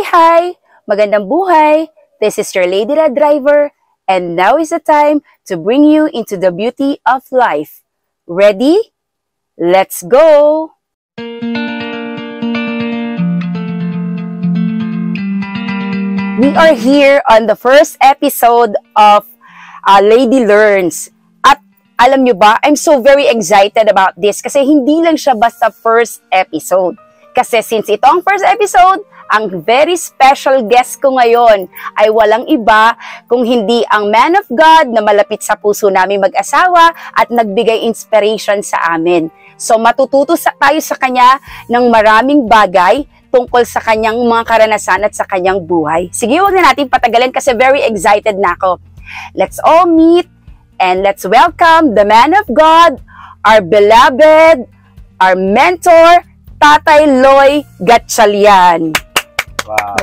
Hi! Magandang buhay! This is your Lady La Driver, and now is the time to bring you into the beauty of life. Ready? Let's go! We are here on the first episode of Lady Learns. At alam nyo ba, I'm so very excited about this kasi hindi lang siya basta first episode. Kasi since ito ang first episode, ang very special guest ko ngayon ay walang iba kung hindi ang man of God na malapit sa puso namin mag-asawa at nagbigay inspiration sa amin. So matututo tayo sa kanya ng maraming bagay tungkol sa kanyang mga karanasan at sa kanyang buhay. Sige, huwag na natin patagalin kasi very excited na ako. Let's all meet and let's welcome the man of God, our beloved, our mentor, Tatay Loy Gatchalian. Wow.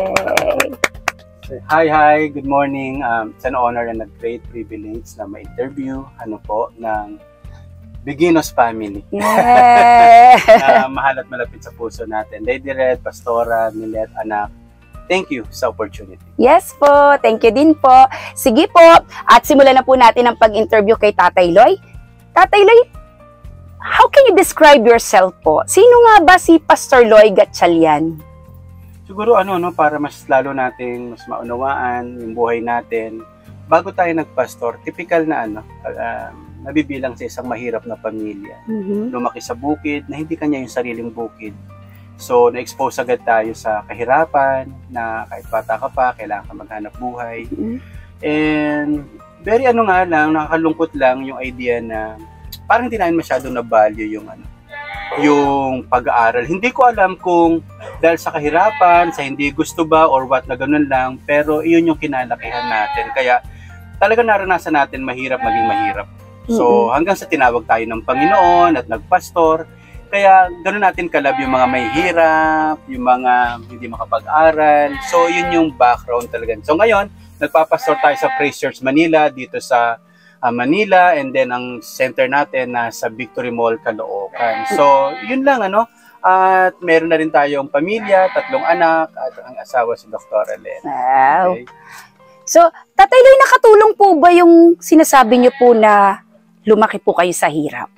Yay. Hi, good morning. It's an honor and a great privilege na ma-interview ng Beginos family. Yeah. Mahal at malapit sa puso natin. Lady Red, Pastora, Milet, anak. Thank you sa opportunity. Yes po, thank you din po. Sige po, at simulan na po natin ang pag-interview kay Tatay Loy. Tatay Loy, how can you describe yourself po? Sino nga ba si Pastor Loy Gatchalian? Siguro para mas lalo nating mas maunawaan yung buhay natin. Bago tayo nagpastor, typical na nabibilang sa isang mahirap na pamilya. Lumaki sa bukid na hindi kanya yung sariling bukid. So, na-expose agad tayo sa kahirapan na kahit bata ka pa, kailangan ka maghanap buhay. And very nakakalungkot lang yung idea na parang hindi namin masyado na-value yung pag-aaral. Hindi ko alam kung dahil sa kahirapan, sa hindi gusto ba, or what na ganun lang, pero iyon yung kinalakihan natin. Kaya talaga naranasan natin mahirap maging mahirap. So hanggang sa tinawag tayo ng Panginoon at nagpastor, kaya ganun natin kalab yung mga may hirap, yung mga hindi makapag-aral. So yun yung background talaga. So ngayon, nagpapastor tayo sa Praise Church Manila, dito sa Manila, and then ang center natin sa Victory Mall, Caloocan. So, yun lang at meron na rin tayong pamilya, 3 anak, at ang asawa si Dr. Ellen. Wow. Okay. So, Tatay Loy, nakatulong po ba yung sinasabi niyo po na lumaki po kayo sa hirap?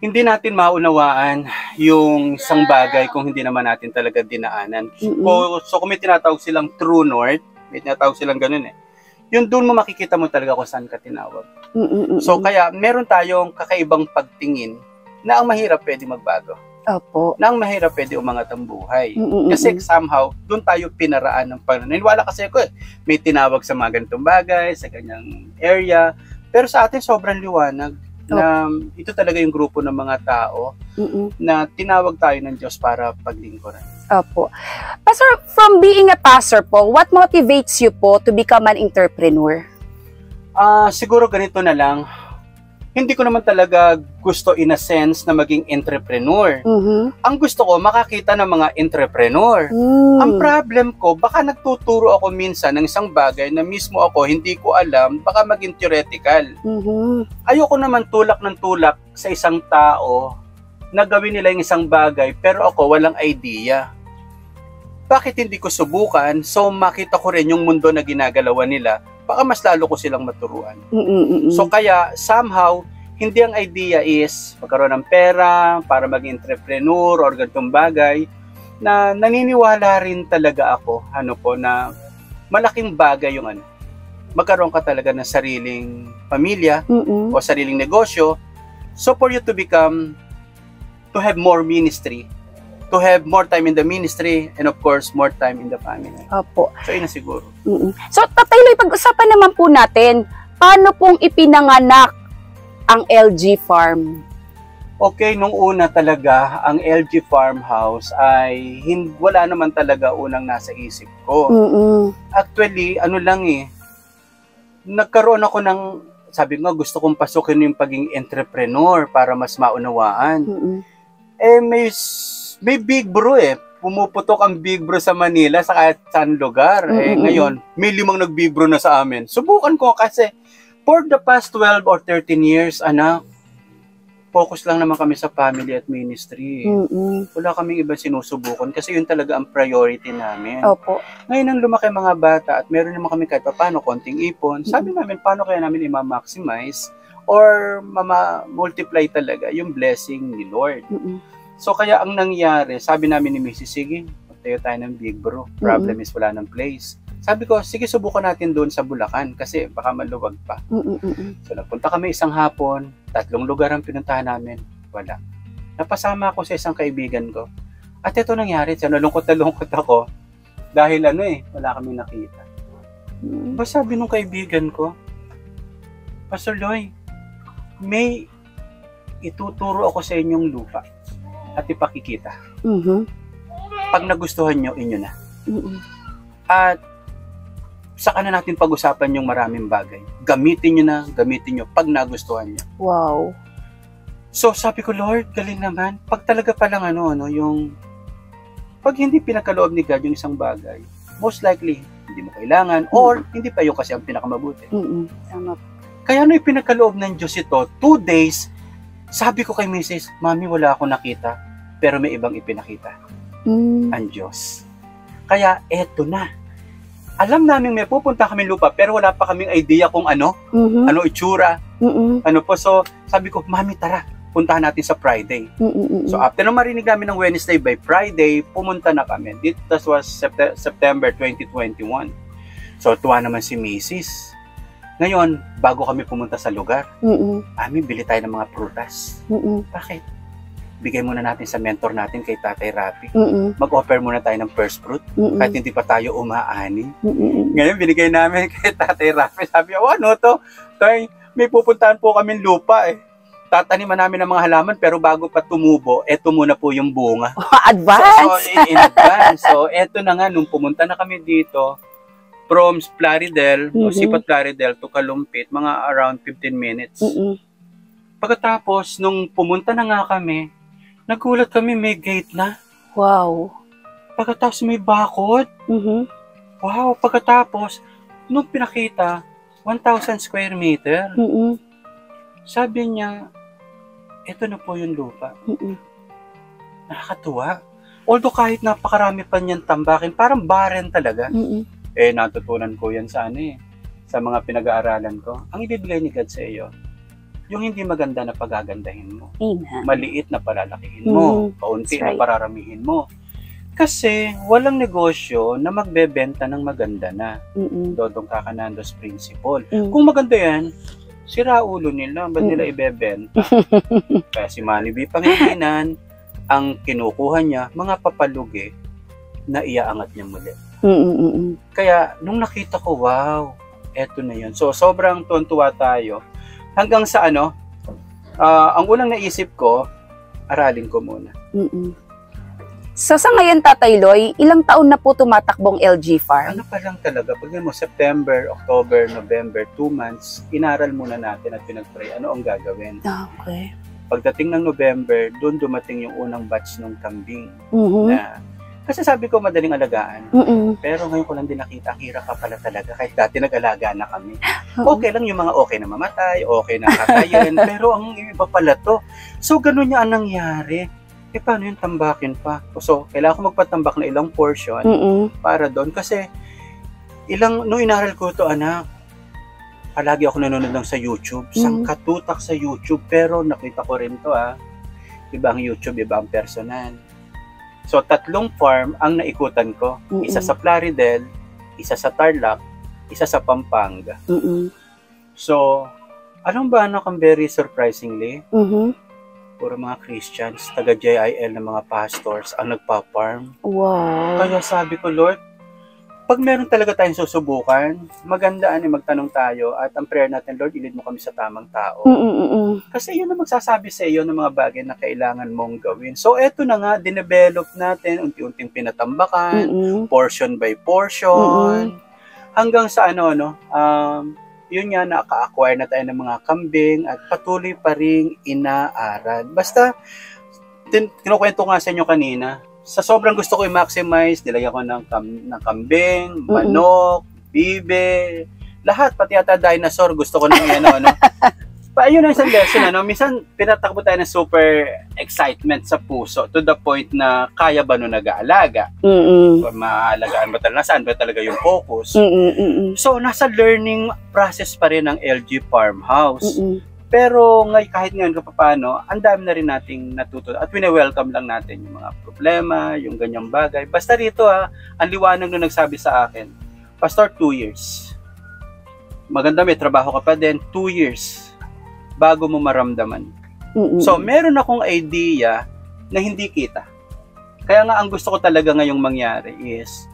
Hindi natin maunawaan yung isang bagay kung hindi naman natin talaga dinaanan. So, kung may tinatawag silang true north, may tinatawag silang ganun yun doon mo makikita mo talaga kung saan ka tinawag. So kaya meron tayong kakaibang pagtingin na ang mahirap pwede magbago. Opo. Na ang mahirap pwede umangat ang buhay. Kasi somehow, doon tayo pinaraan ng Panginoon. Naniwala kasi ako may tinawag sa mga ganitong bagay, sa ganyang area. Pero sa atin sobrang liwanag na ito talaga yung grupo ng mga tao na tinawag tayo ng Diyos para paglingkuran. Opo. Pastor, from being a pastor po, what motivates you po to become an entrepreneur? Siguro ganito na lang. Hindi ko naman talaga gusto in a sense na maging entrepreneur. Ang gusto ko, makakita ng mga entrepreneur. Ang problem ko, baka nagtuturo ako minsan ng isang bagay na mismo ako hindi ko alam, baka maging theoretical. Ayoko naman tulak ng tulak sa isang tao na gawin nila yung isang bagay, pero ako walang idea. Bakit hindi ko subukan? So makita ko rin yung mundo na ginagalawan nila, baka mas lalo ko silang maturuan. So kaya somehow, hindi ang idea is magkaroon ng pera para maging entrepreneur or ganitong bagay, na naniniwala rin talaga ako na malaking bagay yung magkaroon ka talaga ng sariling pamilya o sariling negosyo. So for you to have more ministry, to have more time in the ministry, and of course, more time in the family. Opo. So, yun na siguro. So, Tatay Loy, pag-usapan naman po natin, paano pong ipinanganak ang LG Farm? Okay, nung una talaga, ang LG Farmhouse ay wala naman talaga unang nasa isip ko. Actually, nagkaroon ako ng, sabi nga, gusto kong pasukin yung pagiging entrepreneur para mas maunawaan. May Big Bro pumuputok ang Big Bro sa Manila sa kahit saan lugar. Ngayon, may 5 nag-Big Bro na sa amin. Subukan ko kasi for the past 12 or 13 years, focus lang naman kami sa family at ministry. Wala kaming ibang sinusubukan kasi yun talaga ang priority namin. Opo. Ngayon nang lumaki mga bata at meron naman kami kahit paano konting ipon, sabi namin paano kaya namin i-maximize or multiply talaga yung blessing ni Lord. So kaya ang nangyari, sabi namin ni Mrs. sige, magtayo tayo ng Big Bro. Problem is wala ng place. Sabi ko, sige subukan natin doon sa Bulacan kasi baka maluwag pa. So nagpunta kami isang hapon, 3 lugar ang pinuntahan namin, wala. Napasama ako sa isang kaibigan ko. At ito nangyari, nalungkot na lungkot ako dahil wala kami nakita. Basta sabi nung kaibigan ko, Pastor Loy, may ituturo ako sa inyong lupa at ipakikita. Pag nagustuhan nyo, inyo na. At saka na natin pag-usapan yung maraming bagay. Gamitin nyo pag nagustuhan nyo. Wow. So sabi ko, Lord, galing naman. Pag talaga palang yung pag hindi pinagkaloob ni God yung isang bagay, most likely, hindi mo kailangan or hindi pa yung kasi ang pinakamabuti. Tama. Kaya yung pinagkaloob ng Diyos ito, 2 days, sabi ko kay Mrs., Mami, wala akong nakita, pero may ibang ipinakita. Ang Diyos. Kaya eto na. Alam namin may pupunta kami lupa pero wala pa kaming idea kung ano itsura. So sabi ko, Mami, tara, puntahan natin sa Friday. So after na marinig namin ng Wednesday, by Friday, pumunta na kami. This was September 2021. So tuwa naman si Mrs. Ngayon, bago kami pumunta sa lugar, Mami, bili tayo ng mga prutas. Bakit? Bigay muna natin sa mentor natin kay Tatay Rafi. Mag-offer muna tayo ng first fruit kahit hindi pa tayo umaani. Ngayon, binigay namin kay Tatay Rafi. Sabi, ano to? Tay, may pupuntahan po kami lupa Tataniman namin ng mga halaman pero bago pa tumubo, eto muna po yung bunga. Advance! So, in advance. So, eto na nga, nung pumunta na kami dito, from Plaridel, Sipat Plaridel to Kalumpit, mga around 15 minutes. Pagkatapos, nung pumunta na nga kami, nagulat kami, may gate na. Wow. Pagkatapos may bakod. Wow. Pagkatapos, nung pinakita, 1,000 square meter. Sabi niya, ito na po yung lupa. Nakakatuwa. Although kahit napakarami pa niyan tambakin, parang barren talaga. Natutunan ko yan sa sa mga pinag-aaralan ko. Ang ibibigay ni God sa iyo, yung hindi maganda na pagagandahin mo. Maliit na palalakihin mo. Kaunti na pararamihin mo. Kasi walang negosyo na magbebenta ng maganda na. Dodong Kakanando's principle. Kung maganda yan, sira ulo nila. Ba't nila ibebenta? Kaya si Manny B. Pangilinan, ang kinukuha niya, mga papalugi na iaangat niya muli. Kaya nung nakita ko, wow, eto na yun. So sobrang tuwan-tuwa tayo. Hanggang sa ang unang naisip ko, aralin ko muna. So sa ngayon, Tatay Loy, ilang taon na po tumatakbong LG Farm? Ano pa lang talaga, pag mo September, October, November, 2 months, inaral muna natin at pinag-pray ano ang gagawin. Okay. Pagdating ng November, doon dumating yung unang batch ng kambing. Kasi sabi ko madaling alagaan. Pero ngayon ko lang din nakita, ang hirap pa pala talaga. Kahit dati nag-alaga na kami. Okay lang yung mga okay na mamatay, okay na katayin. Pero ang iba pala to. So ganun niya ang nangyari. Paano yung tambakin pa? So kailangan ko magpatambak na ilang portion para doon. Kasi nung inaral ko to anak, palagi ako nanonood lang sa YouTube. Sangkatutak sa YouTube. Pero nakita ko rin to Iba ang YouTube, iba ang personal. So, 3 farm ang naikutan ko. Isa sa Plaridel, isa sa Tarlac, isa sa Pampanga. So, alam ba kung very surprisingly, puro mga Christians, taga-JIL na mga pastors ang nagpa-farm. Wow. Kaya sabi ko, Lord, pag meron talaga tayong susubukan, maganda magtanong tayo at ang prayer natin, Lord, ilid mo kami sa tamang tao. Kasi yun ang magsasabi sa iyo ng mga bagay na kailangan mong gawin. So, eto na nga, dinevelop natin, unti-unting pinatambakan, portion by portion, hanggang sa yun nga, naka-acquire na tayo ng mga kambing at patuloy pa rin inaaral. Basta, kinukwento nga sa inyo kanina, sa sobrang gusto ko i-maximize, nilagyan ko ng kambing, manok, bibe, lahat, pati ata dinosaur, gusto ko nang Yun ang isang lesson, ano? Minsan, pinatakbo tayo ng super excitement sa puso to the point na kaya ba nun nag-aalaga? Maalagaan ba talaga? Nasaan ba talaga yung focus? So, nasa learning process pa rin ng LG Farmhouse. Pero kahit ngayon paano, ang dami na rin nating natuto. At wini-welcome lang natin yung mga problema, yung ganyang bagay. Basta rito ang liwanag nung nagsabi sa akin, Pastor, 2 years. Maganda, may trabaho ka pa din, 2 years bago mo maramdaman. So, meron akong idea na hindi kita. Kaya nga, ang gusto ko talaga ngayong mangyari is,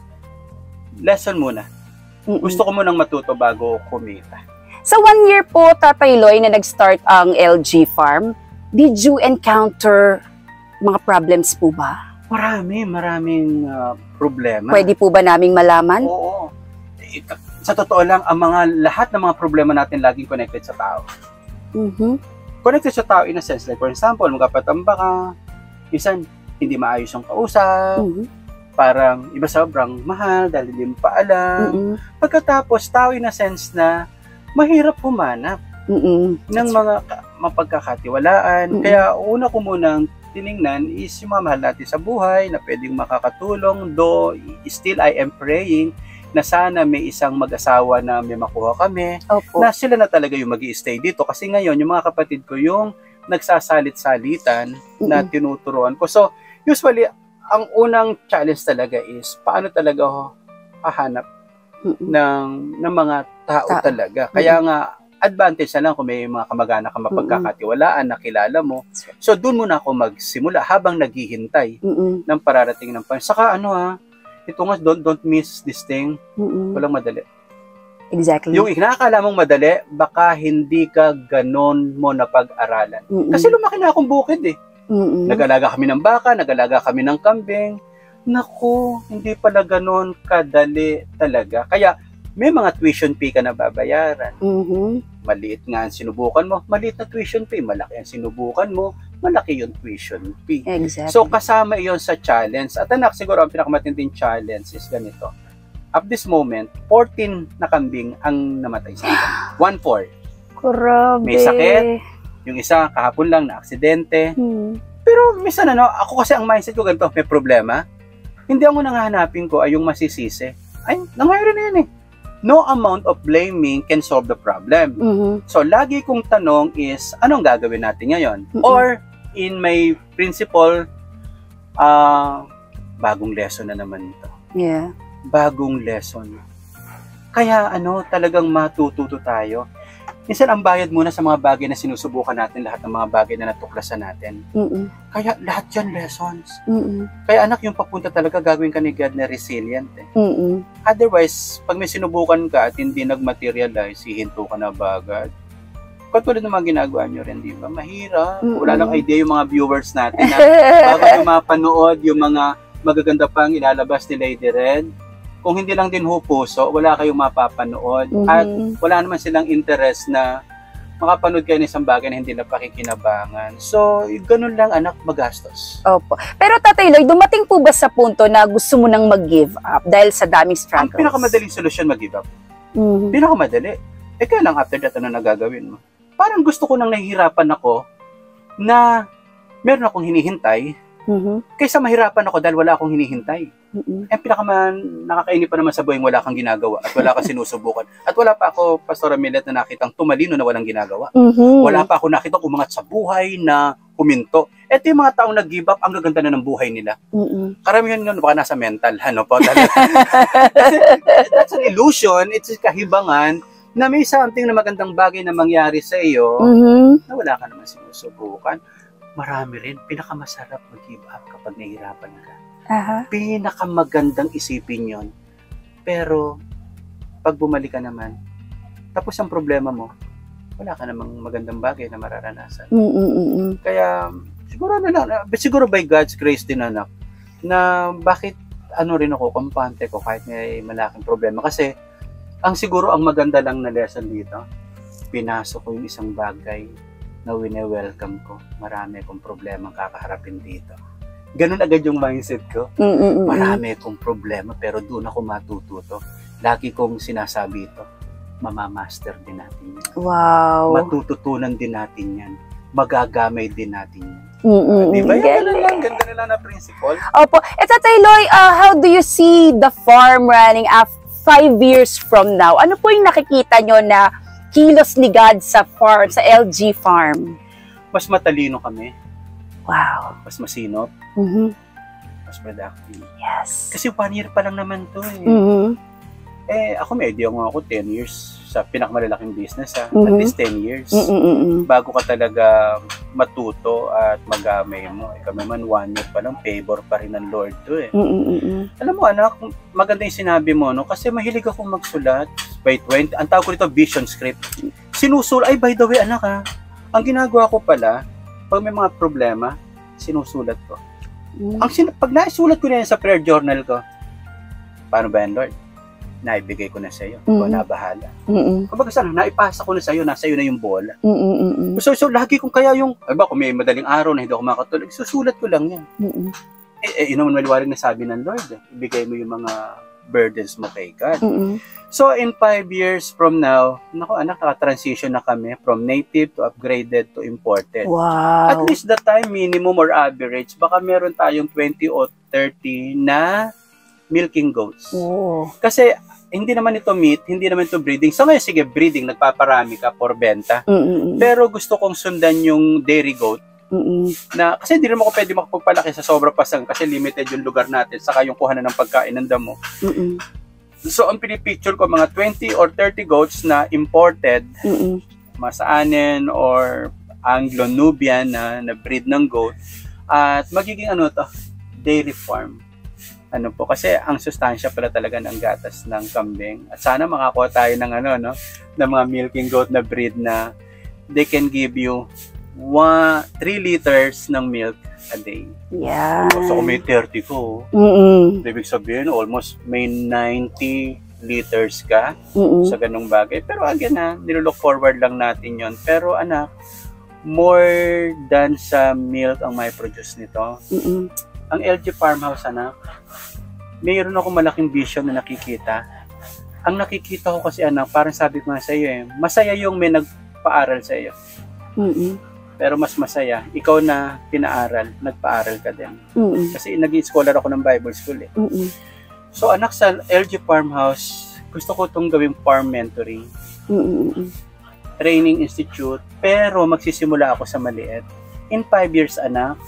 lesson muna. Gusto ko munang matuto bago kumita. Sa 1 year po, Tatay Loy, na nag-start ang LG Farm, did you encounter mga problems po ba? Maraming problema. Pwede po ba naming malaman? Oo. Sa totoo lang, lahat ng mga problema natin laging connected sa tao. Connected sa tao in a sense. Like for example, magkapatamba ka, minsan hindi maayos yung kausap, parang iba sobrang mahal dahil hindi mo pa alam. Pagkatapos, tao in a sense na mahirap humanap ng mga mapagkakatiwalaan. Kaya una ko munang tiningnan is yung mga mahal natin sa buhay na pwedeng makakatulong. Though still I am praying na sana may isang mag-asawa na may makuha kami, na sila na talaga yung mag-i-stay dito. Kasi ngayon, yung mga kapatid ko yung nagsasalit-salitan na tinuturuan ko. So, usually, ang unang challenge talaga is paano talaga hahanap ng mga tao talaga. Kaya nga, advantage na lang kung may mga kamag-anak ka mapagkakatiwalaan na kilala mo. So, doon muna ako magsimula habang naghihintay ng pararating ng panahon. Saka ito nga, don't miss this thing. Walang madali. Exactly. Yung inakala mong madali, baka hindi ka ganon mo na pag-aralan. Kasi lumaki na akong bukid eh. Nag-alaga kami ng baka, nag-alaga kami ng kambing. Naku, hindi pala ganon kadali talaga. Kaya may mga tuition fee ka na babayaran. Maliit nga ang sinubukan mo, maliit na tuition fee. Malaki ang sinubukan mo, malaki yung tuition fee. Exactly. So, kasama iyon sa challenge. At anak, siguro ang pinakamatinding challenge is ganito. At this moment, 14 na kambing ang namatay sa akin. 1-4. Grabe. May sakit. Yung isa, kahapon lang na aksidente. Pero minsan ako kasi ang mindset ko ganito, may problema. Hindi ako nanghahanapin ko ay yung masisisi. Ay, nangyayari na yan eh. No amount of blaming can solve the problem. So, lagi kong tanong is, anong gagawin natin ngayon? Or, in my principle, bagong lesson na naman ito. Yeah. Bagong lesson. Kaya, talagang matututo tayo. Minsan, ang bayad muna sa mga bagay na sinusubukan natin, lahat ng mga bagay na natuklasan natin. Kaya, lahat yan lessons. Kaya, anak, yung papunta talaga, gagawin ka ni God na resilient. Otherwise, pag may sinubukan ka at hindi nag-materialize, hihinto ka na ba agad? Katulad ng mga ginagawa nyo rin, di ba? Mahirap. Wala lang idea yung mga viewers natin. Bago yung mapanood, yung mga magaganda pang ilalabas ni Lady Red, kung hindi lang din puso, wala kayong mapapanood. At wala naman silang interest na makapanood kayo ng isang bagay na hindi na pakikinabangan. So, ganun lang, anak, magastos. Opo. Pero Tatay Loy, dumating po ba sa punto na gusto mo nang mag-give up dahil sa daming struggles? Ang pinakamadaling solusyon, mag-give up. Pinakamadali. Kaya lang after that, ano nagagawin mo? Parang gusto ko nang nahihirapan ako na meron akong hinihintay kaysa mahirapan ako dahil wala akong hinihintay. Nakakainip pa naman sa buhay, wala kang ginagawa at wala kang sinusubukan. At wala pa ako, Pastor Amelet, na nakitang tumalino na walang ginagawa. Wala pa ako nakitang umangat sa buhay na huminto. Ito yung mga taong nag-give up, ang gaganda na ng buhay nila. Karamihan nga, baka nasa mental, Kasi that's an illusion, it's kahibangan, na may something na magandang bagay na mangyari sa iyo, na wala ka naman sinusubukan. Marami rin, pinakamasarap mag-give up kapag nahihirapan ka. Pinakamagandang isipin yon. Pero, pag bumalik ka naman, tapos ang problema mo, wala ka namang magandang bagay na mararanasan. Kaya, siguro by God's grace din, anak, na bakit rin ako, kampante ko kahit may malaking problema. Kasi, siguro ang maganda lang na lesson dito, pinasok ko yung isang bagay na wine-welcome ko. Marami akong problema kakaharapin dito. Ganun agad yung mindset ko. Marami akong problema pero doon ako matututo. Lagi kong sinasabi ito. mamamaster din natin yan. Wow. Matututunan din natin yan. Magagamay din natin yan. Mm-mm. Di ba? Galing. Ganda na lang na principle. Opo. Tatay Loy, how do you see the farm running after 5 years from now? Ano po yung nakikita nyo na kilos ni God sa farm, sa LG Farm? Mas matalino kami. Wow. Mas masinop. Mhm. Mas productive. Yes. Kasi 1 year pa lang naman to eh. Mhm. Ako may idea nga ako 10 years sa pinakamalalaking business At Mhm. least 10 years. Mm-mm. Bago ka talaga matuto at magamay mo. Kami man 1 year pa lang, favor pa rin ng Lord to eh. Mm-mm. Alam mo anak, maganda yung sinabi mo, no? Kasi mahilig akong magsulat. By 20, ang tawag ko nito vision script. Ay, by the way anak ang ginagawa ko pala, pag may mga problema, sinusulat ko. Pag naisulat ko na yan sa prayer journal ko, paano ba yan, Lord? Naibigay ko na sa iyo. Ikaw na bahala. Kapag sana, naipasa ko na sa iyo, nasa iyo na yung bola. So, lagi kong kaya yung, kung may madaling araw na hindi ako makatulog, susulat ko lang yan. Yun naman maliwanag na sabi ng Lord. Ibigay mo yung mga burdens mo kay God. So, in 5 years from now, anak, naka-transition na kami from native to upgraded to imported. Wow. At least the time minimum or average, baka meron tayong 20 o 30 na milking goats. Oh. Kasi, hindi naman ito meat, hindi naman ito breeding. So ngayon, sige, breeding, nagpaparami ka for benta. Pero gusto kong sundan yung dairy goat. Na, kasi hindi naman ako pwede makapagpalaki sa sobra pasang kasi limited yung lugar natin, saka yung kuhanan ng pagkain ng damo. So, ang pinipicture ko, mga 20 or 30 goats na imported, Masaanin or Anglo-Nubian na breed ng goat, at magiging dairy farm. Kasi ang sustansya pala talaga ng gatas ng kambing. At sana makakuha tayo ng ng mga milking goat na breed na they can give you 3 liters ng milk a day. Yeah. So kung may 30 ko, ibig sabihin almost may 90 liters ka sa ganung bagay. Pero again nilook forward lang natin yon. Pero anak, more than sa milk ang may produce nito. Ang LG Farmhouse, anak, mayroon akong malaking vision na nakikita. Ang nakikita ko kasi, anak, parang sabi ko nga sa iyo masaya yung may nagpaaral sa iyo. Pero mas masaya, ikaw na pinaaral, nagpaaral ka din. Kasi naging scholar ako ng Bible School eh. So anak, sa LG Farmhouse, gusto ko itong gawing farm mentoring. Training institute, pero magsisimula ako sa maliit. In 5 years, anak,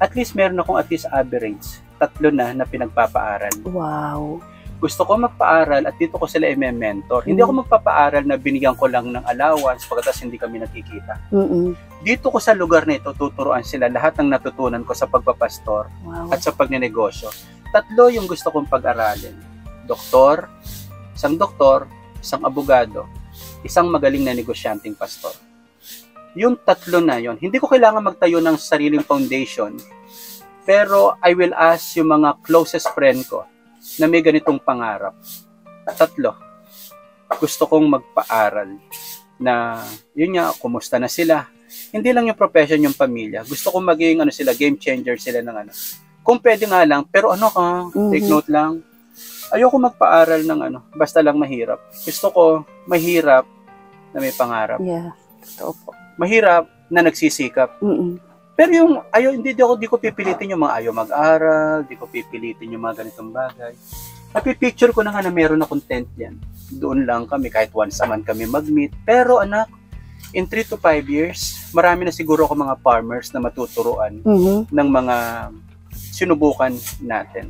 at least meron akong at least average 3 na pinagpapaaral. Wow. Gusto ko magpaaral at dito ko sila i-mentor. Hindi ako magpapaaral na binigyan ko lang ng allowance pagkatapos hindi kami nakikita. Dito ko sa lugar na ito, tuturuan sila lahat ng natutunan ko sa pagpapastor at sa pagnenegosyo. 3 yung gusto kong pag-aralin. Isang doktor, isang abogado, isang magaling na negosyanteng pastor. Yung 3 na yon, hindi ko kailangan magtayo ng sariling foundation, pero I will ask yung mga closest friend ko na may ganitong pangarap. 3, gusto kong magpaaral na, yun nga, kumusta na sila. Hindi lang yung profession, yung pamilya. Gusto kong maging sila, game changer sila ng Kung pwede nga lang, pero take note lang, ayoko magpaaral ng basta lang mahirap. Gusto ko mahirap na may pangarap. Yeah, totoo po. Mahirap na nagsisikap. Pero yung hindi ko pipilitin yung mga ayaw mag-aral, di ko pipilitin yung mga ganitong bagay. Napipicture ko na nga na meron na content yan. Doon lang kami, kahit once a month kami mag-meet. Pero anak, in 3 to 5 years, marami na siguro ako mga farmers na matuturuan ng mga sinubukan natin.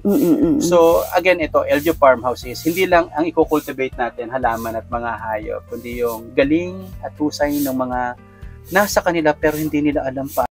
So, again, ito, LG Farmhouse is, hindi lang ang i-cultivate natin halaman at mga hayop, kundi yung galing at husay ng mga nasa kanila pero hindi nila alam pa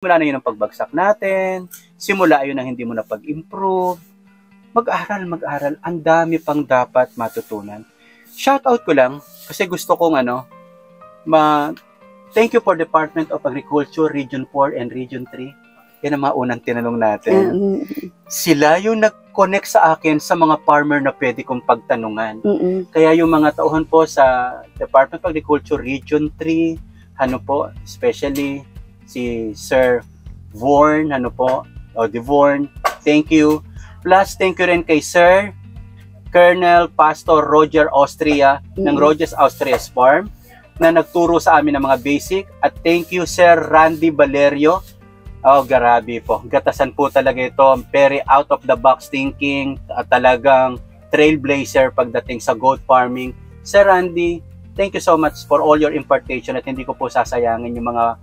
Simula na yun ang pagbagsak natin, simula yun ang hindi mo na pag-improve. Mag-aral. Ang dami pang dapat matutunan. Shoutout ko lang, kasi gusto kong thank you for Department of Agriculture, Region 4 and Region 3. Yan ang mga unang tinanong natin. Sila yung nag-connect sa akin sa mga farmer na pwede kong pagtanungan. Kaya yung mga tauhan po sa Department of Agriculture, Region 3, especially si Sir Vorn, Devorn, thank you. Plus, thank you rin kay Sir Colonel Pastor Roger Austria ng Rogers Austria's Farm na nagturo sa amin ng mga basic. At thank you Sir Randy Valerio. Grabe po. Gatasan po talaga ito. Very out of the box thinking. At talagang trailblazer pagdating sa goat farming. Sir Randy, thank you so much for all your impartation at hindi ko po sasayangin yung mga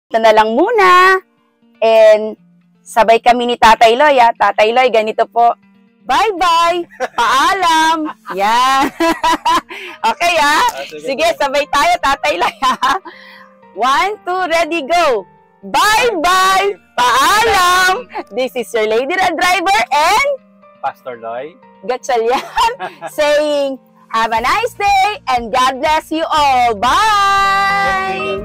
ito na lang muna. And sabay kami ni Tatay Loy. Tatay Loy, ganito po. Bye-bye! Paalam! Yan. Okay Sige, sabay tayo, Tatay Loy 1, 2, ready, go! Bye-bye! Paalam! This is your Lady Red Driver and Pastor Loy Gatchalian saying, have a nice day and God bless you all. Bye!